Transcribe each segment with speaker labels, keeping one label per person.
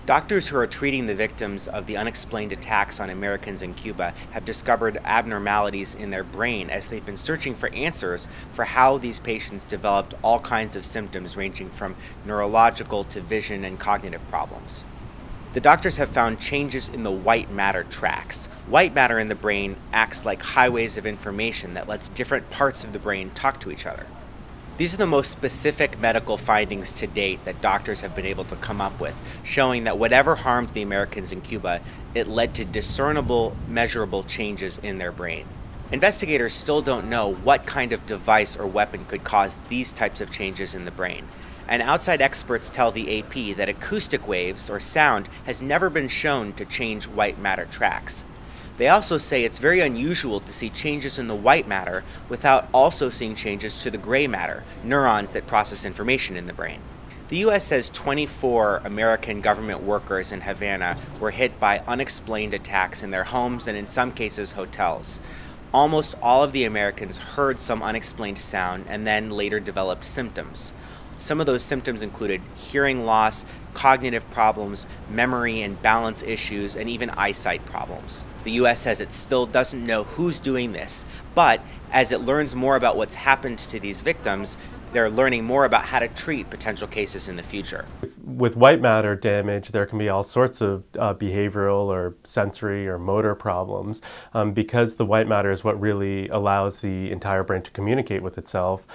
Speaker 1: Doctors who are treating the victims of the unexplained attacks on Americans in Cuba have discovered abnormalities in their brain as they've been searching for answers for how these patients developed all kinds of symptoms ranging from neurological to vision and cognitive problems. The doctors have found changes in the white matter tracks. White matter in the brain acts like highways of information that lets different parts of the brain talk to each other. These are the most specific medical findings to date that doctors have been able to come up with, showing that whatever harmed the Americans in Cuba, it led to discernible, measurable changes in their brain. Investigators still don't know what kind of device or weapon could cause these types of changes in the brain. And outside experts tell the AP that acoustic waves, or sound, has never been shown to change white matter tracks. They also say it's very unusual to see changes in the white matter without also seeing changes to the gray matter, neurons that process information in the brain. The U.S. says 24 American government workers in Havana were hit by unexplained attacks in their homes and in some cases hotels. Almost all of the Americans heard some unexplained sound and then later developed symptoms. Some of those symptoms included hearing loss, cognitive problems, memory and balance issues, and even eyesight problems. The U.S. says it still doesn't know who's doing this, but as it learns more about what's happened to these victims, they're learning more about how to treat potential cases in the future.
Speaker 2: With white matter damage, there can be all sorts of behavioral or sensory or motor problems because the white matter is what really allows the entire brain to communicate with itself.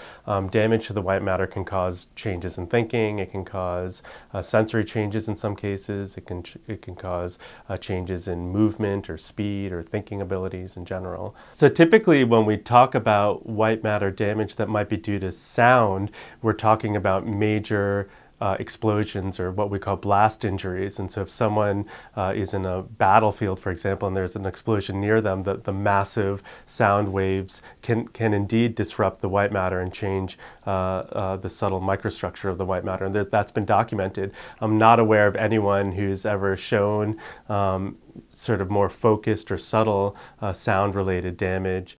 Speaker 2: Damage to the white matter can cause changes in thinking, it can cause sensory changes in some cases, it can cause changes in movement or speed or thinking abilities in general. So typically when we talk about white matter damage that might be due to sound, we're talking about major explosions or what we call blast injuries. And so if someone is in a battlefield, for example, and there's an explosion near them, the massive sound waves can indeed disrupt the white matter and change the subtle microstructure of the white matter. And that's been documented. I'm not aware of anyone who's ever shown sort of more focused or subtle sound-related damage.